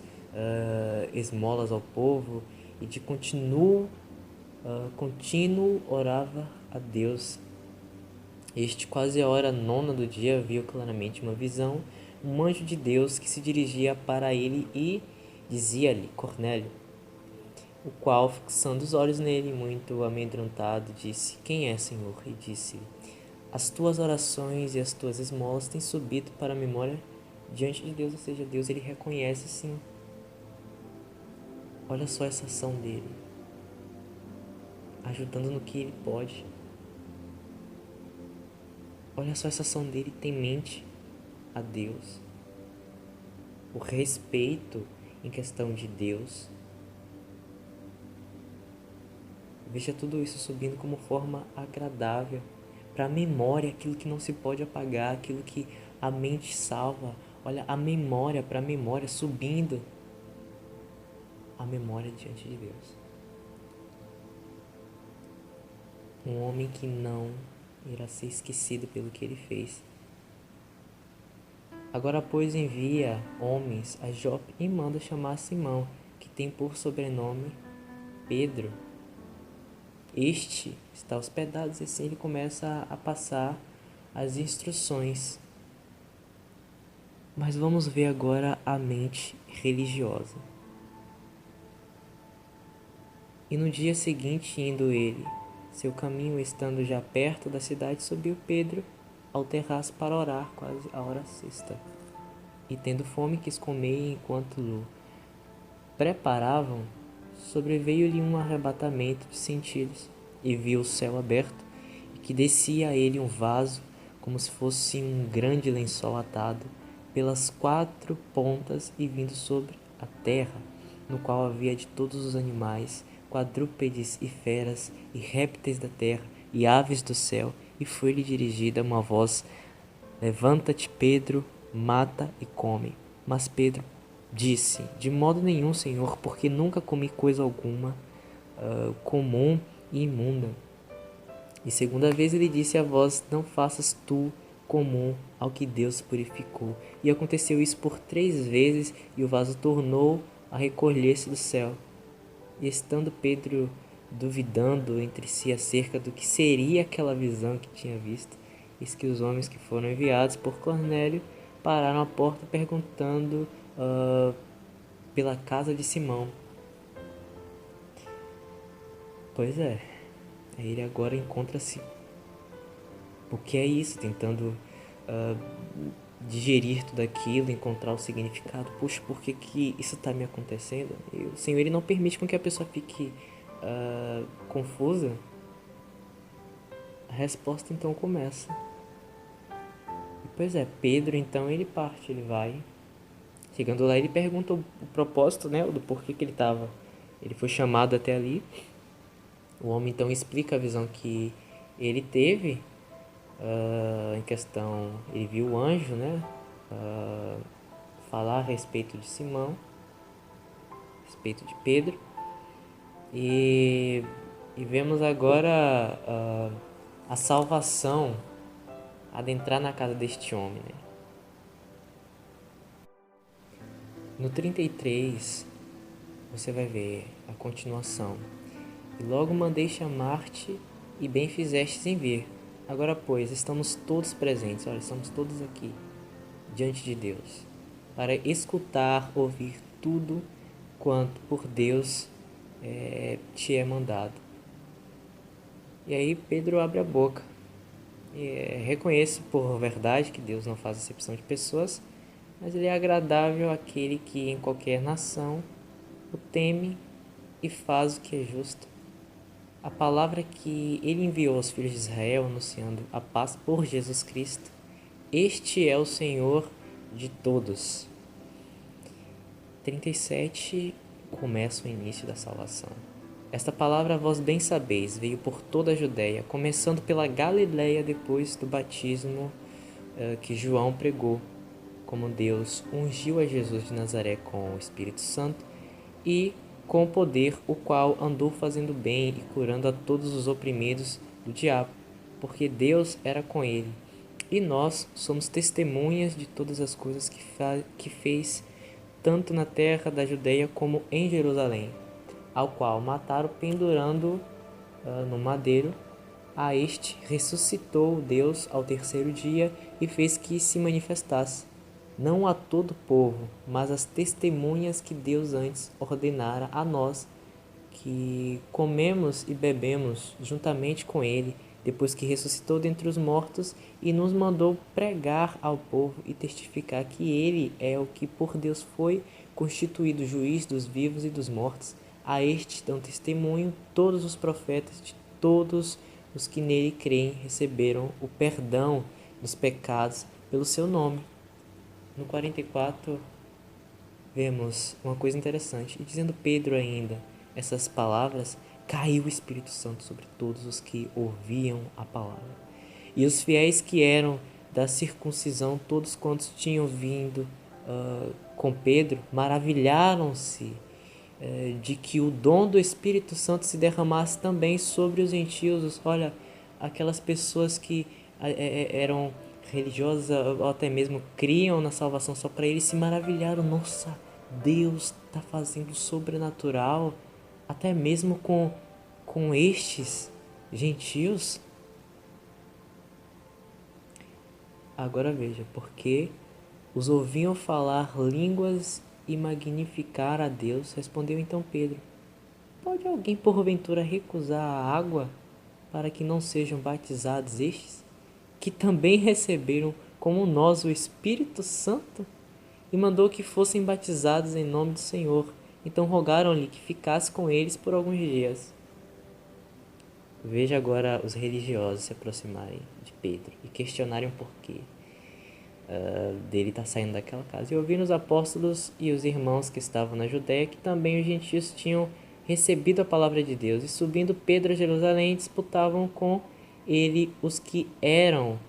esmolas ao povo, e de contínuo orava a Deus. Este, quase a hora nona do dia, viu claramente uma visão, um anjo de Deus que se dirigia para ele e dizia-lhe: Cornélio. O qual, fixando os olhos nele, muito amedrontado, disse: Quem é, Senhor? E disse-lhe: As tuas orações e as tuas esmolas têm subido para a memória diante de Deus. Ou seja, Deus ele reconhece, sim. Olha só essa ação dele, ajudando no que ele pode. Olha só essa ação dele, temente a Deus. O respeito em questão de Deus. Veja tudo isso subindo como forma agradável para a memória, aquilo que não se pode apagar, aquilo que a mente salva. Olha a memória, para a memória, subindo a memória diante de Deus. Um homem que não irá ser esquecido pelo que ele fez. Agora, pois, envia homens a Jope e manda chamar Simão, que tem por sobrenome Pedro. Este está hospedado, e assim ele começa a passar as instruções. Mas vamos ver agora a mente religiosa. E no dia seguinte, indo ele, seu caminho estando já perto da cidade, subiu Pedro ao terraço para orar, quase a hora sexta. E tendo fome, quis comer, e enquanto o preparavam, sobreveio-lhe um arrebatamento de sentidos, e viu o céu aberto, e que descia a ele um vaso, como se fosse um grande lençol atado pelas quatro pontas e vindo sobre a terra, no qual havia de todos os animais, quadrúpedes e feras, e répteis da terra, e aves do céu, e foi-lhe dirigida uma voz: Levanta-te, Pedro, mata e come. Mas Pedro disse: De modo nenhum, Senhor, porque nunca comi coisa alguma comum e imunda. E segunda vez ele disse à voz: Não faças tu comum ao que Deus purificou. E aconteceu isso por 3 vezes, e o vaso tornou a recolher-se do céu. E estando Pedro duvidando entre si acerca do que seria aquela visão que tinha visto, eis que os homens que foram enviados por Cornélio pararam à porta perguntando pela casa de Simão. Pois é, ele agora encontra-se. O que é isso? Tentando digerir tudo aquilo, encontrar o significado. Puxa, por que isso está me acontecendo? E o Senhor ele não permite com que a pessoa fique confusa. A resposta então começa. E, pois é, Pedro então ele parte, ele vai. Chegando lá ele pergunta o propósito, né, do porquê que ele foi chamado até ali. O homem então explica a visão que ele teve. Em questão, ele viu o anjo, né, falar a respeito de Simão, a respeito de Pedro, e vemos agora a salvação adentrar na casa deste homem, né? No 33 você vai ver a continuação. E logo mandei chamar-te, e bem fizestes em vir, Agora, pois, estamos todos presentes, olha, estamos todos aqui, diante de Deus, para escutar, ouvir tudo quanto por Deus te é mandado. E aí Pedro abre a boca. Reconheço por verdade que Deus não faz acepção de pessoas, mas ele é agradável àquele que em qualquer nação o teme e faz o que é justo. A palavra que ele enviou aos filhos de Israel, anunciando a paz por Jesus Cristo, este é o Senhor de todos. 37 começa o início da salvação. Esta palavra vós bem sabeis, veio por toda a Judéia, começando pela Galiléia depois do batismo que João pregou, como Deus ungiu a Jesus de Nazaré com o Espírito Santo e com o poder, o qual andou fazendo bem e curando a todos os oprimidos do diabo, porque Deus era com ele. E nós somos testemunhas de todas as coisas que fez, tanto na terra da Judéia como em Jerusalém, ao qual mataram pendurando no madeiro. A este ressuscitou Deus ao terceiro dia e fez que se manifestasse, não a todo o povo, mas às testemunhas que Deus antes ordenara a nós, que comemos e bebemos juntamente com ele, depois que ressuscitou dentre os mortos, e nos mandou pregar ao povo e testificar que ele é o que por Deus foi constituído juiz dos vivos e dos mortos. A este dão testemunho todos os profetas, de todos os que nele creem receberam o perdão dos pecados pelo seu nome. No 44 vemos uma coisa interessante, e dizendo Pedro ainda essas palavras, caiu o Espírito Santo sobre todos os que ouviam a palavra. E os fiéis que eram da circuncisão, todos quantos tinham vindo com Pedro, maravilharam-se de que o dom do Espírito Santo se derramasse também sobre os gentios. Olha, aquelas pessoas que eram religiosas ou até mesmo criam na salvação só para eles, se maravilharam. Nossa, Deus está fazendo sobrenatural até mesmo com estes gentios. Agora veja, porque os ouviam falar línguas e magnificar a Deus, respondeu então Pedro: pode alguém porventura recusar a água para que não sejam batizados estes, que também receberam como nós o Espírito Santo? E mandou que fossem batizados em nome do Senhor. Então rogaram-lhe que ficasse com eles por alguns dias. Veja agora os religiosos se aproximarem de Pedro e questionarem o porquê dele estar saindo daquela casa. E ouviram os apóstolos e os irmãos que estavam na Judéia que também os gentios tinham recebido a palavra de Deus. E subindo Pedro a Jerusalém, disputavam com ele os que eram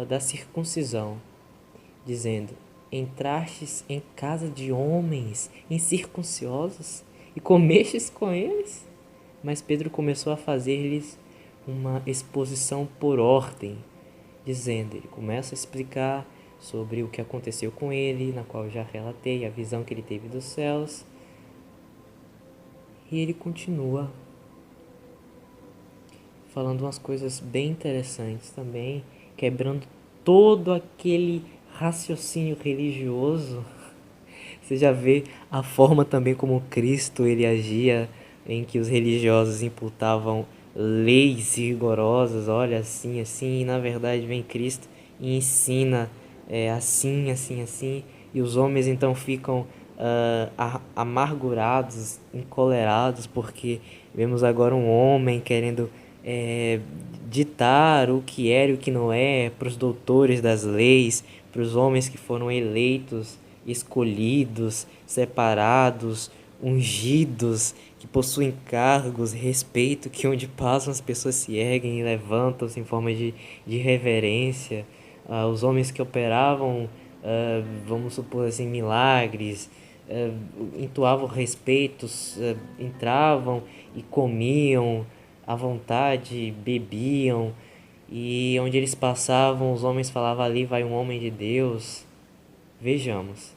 da circuncisão, dizendo: entrastes em casa de homens incircuncisos e comestes com eles? Mas Pedro começou a fazer-lhes uma exposição por ordem, dizendo, ele começa a explicar sobre o que aconteceu com ele, na qual eu já relatei, a visão que ele teve dos céus. E ele continua falando umas coisas bem interessantes também, quebrando todo aquele raciocínio religioso. Você já vê a forma também como Cristo ele agia, em que os religiosos imputavam leis rigorosas, olha, assim, assim, e na verdade vem Cristo e ensina assim, assim, assim, e os homens então ficam amargurados, encolerados, porque vemos agora um homem querendo ditar o que é e o que não é para os doutores das leis, para os homens que foram eleitos, escolhidos, separados, ungidos, que possuem cargos, respeito, que onde passam as pessoas se erguem e levantam-se em forma de reverência. Os homens que operavam, vamos supor assim, milagres, entoavam respeitos, entravam e comiam à vontade, bebiam, e onde eles passavam, os homens falavam: ali vai um homem de Deus. Vejamos.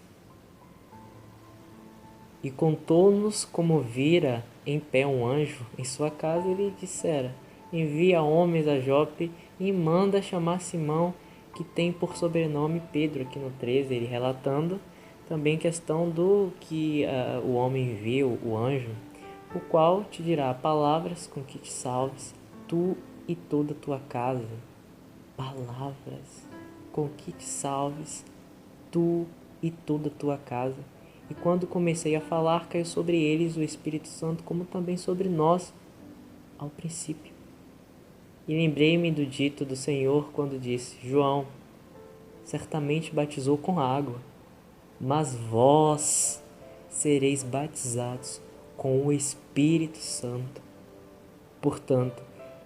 E contou-nos como vira em pé um anjo em sua casa, e lhe dissera: envia homens a Jope e manda chamar Simão, que tem por sobrenome Pedro, aqui no 13, ele relatando também questão do que o homem viu, o anjo, o qual te dirá palavras com que te salves, tu e toda a tua casa. Palavras com que te salves, tu e toda a tua casa. E quando comecei a falar, caiu sobre eles o Espírito Santo, como também sobre nós, ao princípio. E lembrei-me do dito do Senhor quando disse: João certamente batizou com água, mas vós sereis batizados com o Espírito Santo. Portanto,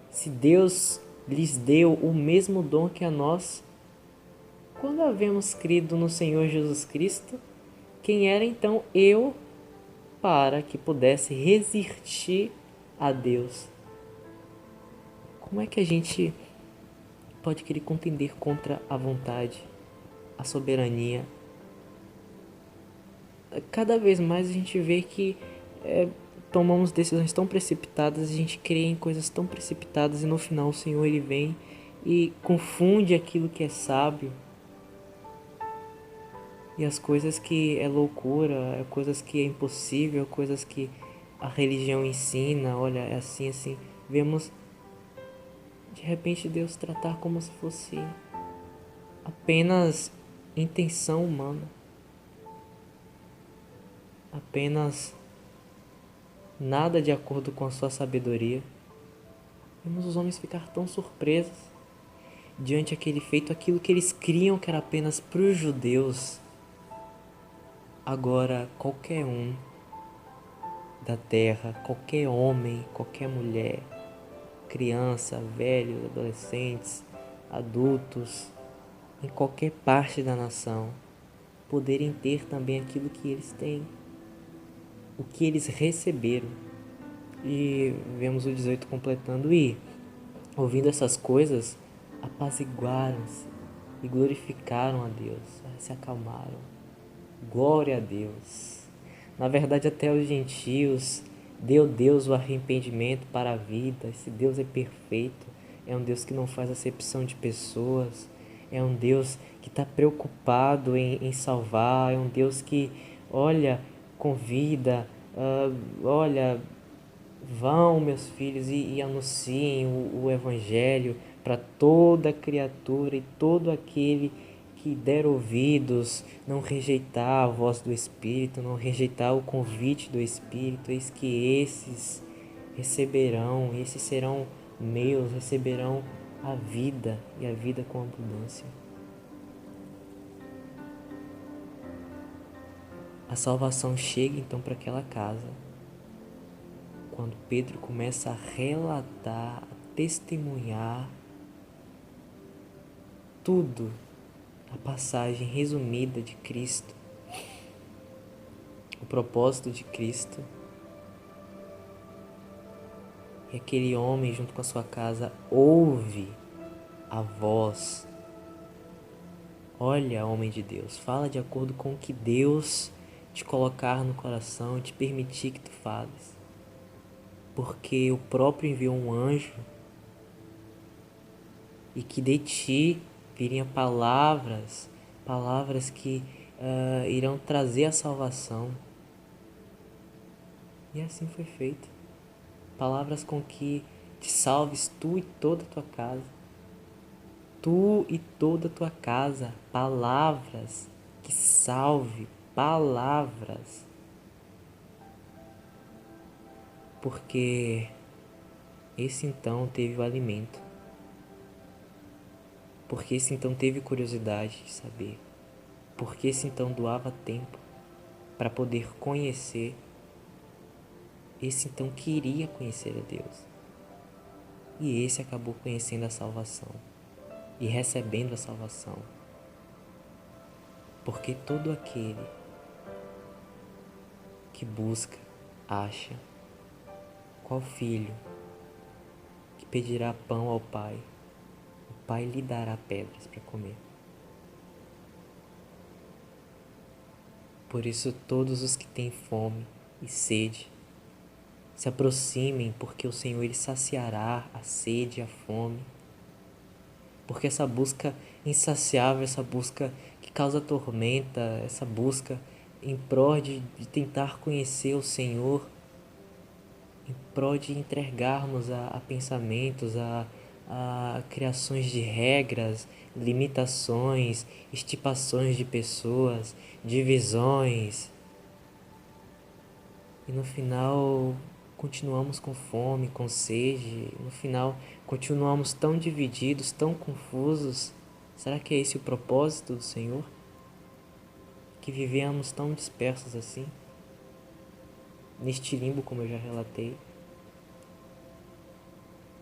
se Deus lhes deu o mesmo dom que a nós, quando havemos crido no Senhor Jesus Cristo, quem era então eu para que pudesse resistir a Deus? Como é que a gente pode querer contender contra a vontade, a soberania? Cada vez mais a gente vê que tomamos decisões tão precipitadas, a gente crê em coisas tão precipitadas e no final o Senhor ele vem e confunde aquilo que é sábio. E as coisas que é loucura, coisas que é impossível, coisas que a religião ensina, olha, é assim, assim. Vemos de repente Deus tratar como se fosse apenas intenção humana, apenas nada de acordo com a sua sabedoria. Vemos os homens ficar tão surpresos diante aquele feito, aquilo que eles criam que era apenas para os judeus. Agora qualquer um da terra, qualquer homem, qualquer mulher, criança, velhos, adolescentes, adultos, em qualquer parte da nação, poderem ter também aquilo que eles têm, o que eles receberam. E vemos o 18 completando: e, ouvindo essas coisas, apaziguaram-se e glorificaram a Deus, se acalmaram. Glória a Deus. Na verdade, até os gentios deu Deus o arrependimento para a vida. Esse Deus é perfeito, é um Deus que não faz acepção de pessoas, é um Deus que está preocupado em salvar, é um Deus que, olha, convida, olha, vão meus filhos e anunciem o Evangelho para toda criatura e todo aquele que der ouvidos, não rejeitar a voz do Espírito, não rejeitar o convite do Espírito. Eis que esses receberão, esses serão meus, receberão a vida e a vida com abundância. A salvação chega então para aquela casa quando Pedro começa a relatar, a testemunhar tudo, a passagem resumida de Cristo, o propósito de Cristo. E aquele homem junto com a sua casa ouve a voz. Olha, homem de Deus, fala de acordo com o que Deus te colocar no coração e te permitir que tu fales. Porque o próprio enviou um anjo e que de ti viriam palavras que irão trazer a salvação. E assim foi feito. Palavras com que te salves tu e toda a tua casa. Tu e toda a tua casa. Palavras que salve. Palavras. Porque esse então teve o alimento. Porque esse então teve curiosidade de saber. Porque esse então doava tempo para poder conhecer. Esse então queria conhecer a Deus. E esse acabou conhecendo a salvação e recebendo a salvação. Porque todo aquele que busca, acha. Qual filho que pedirá pão ao pai, o pai lhe dará pedras para comer? Por isso todos os que têm fome e sede se aproximem, porque o Senhor ele saciará a sede e a fome. Porque essa busca insaciável, essa busca que causa tormenta, essa busca em prol de tentar conhecer o Senhor, em prol de entregarmos a pensamentos, a criações de regras, limitações, estipações de pessoas, divisões. E no final continuamos com fome, com sede. No final continuamos tão divididos, tão confusos. Será que é esse o propósito do Senhor? Que vivemos tão dispersos assim? Neste limbo, como eu já relatei?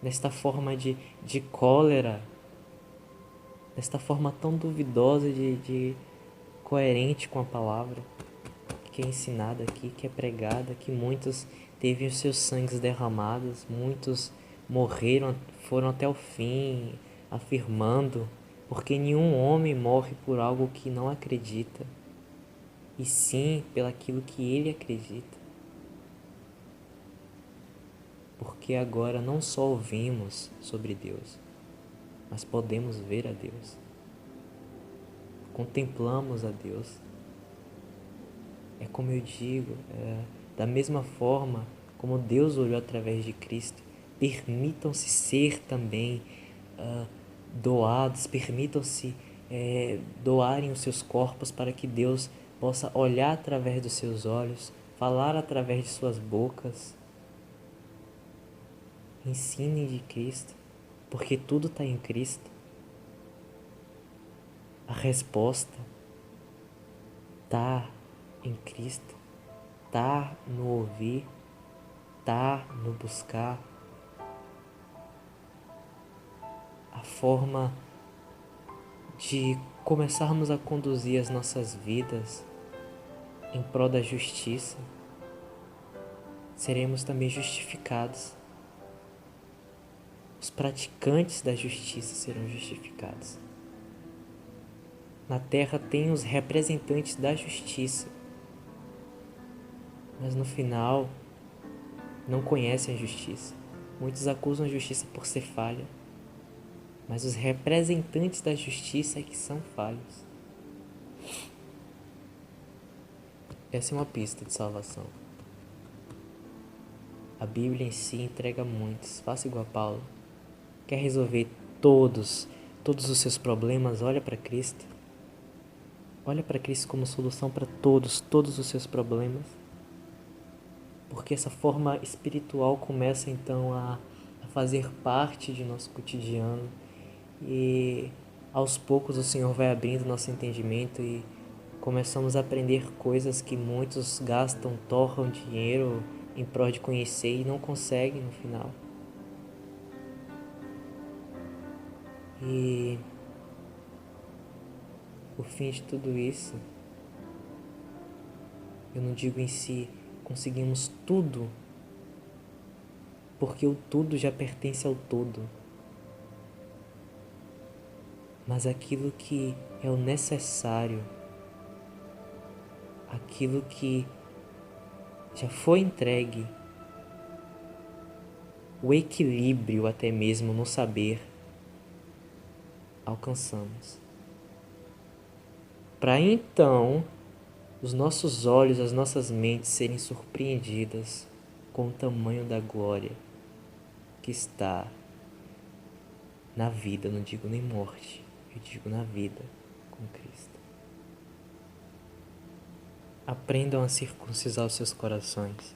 Nesta forma de cólera? Nesta forma tão duvidosa de coerente com a palavra? Que é ensinada aqui, que é pregada, que muitos teve os seus sangues derramados, muitos morreram, foram até o fim, afirmando, porque nenhum homem morre por algo que não acredita, e sim pelaquilo que ele acredita. Porque agora não só ouvimos sobre Deus, mas podemos ver a Deus, contemplamos a Deus. É como eu digo, da mesma forma como Deus olhou através de Cristo, permitam-se ser também doados, permitam-se doarem os seus corpos para que Deus possa olhar através dos seus olhos, falar através de suas bocas. Ensinem de Cristo, porque tudo está em Cristo. A resposta está em Cristo, está no ouvir, está no buscar. A forma de começarmos a conduzir as nossas vidas em prol da justiça, seremos também justificados. Os praticantes da justiça serão justificados. Na terra tem os representantes da justiça, mas no final não conhecem a justiça. Muitos acusam a justiça por ser falha, mas os representantes da justiça é que são falhos. Essa é uma pista de salvação. A Bíblia em si entrega muitos. Faça igual a Paulo. Quer resolver todos os seus problemas? Olha para Cristo. Olha para Cristo como solução para todos os seus problemas. Porque essa forma espiritual começa então a fazer parte de nosso cotidiano. E aos poucos o Senhor vai abrindo nosso entendimento e começamos a aprender coisas que muitos gastam, torram dinheiro em prol de conhecer e não conseguem no final. E o fim de tudo isso, eu não digo em si conseguimos tudo, porque o tudo já pertence ao todo, mas aquilo que é o necessário, aquilo que já foi entregue, o equilíbrio até mesmo no saber, alcançamos. Para então os nossos olhos, as nossas mentes serem surpreendidas com o tamanho da glória que está na vida, não digo nem morte, eu digo na vida com Cristo. Aprendam a circuncisar os seus corações.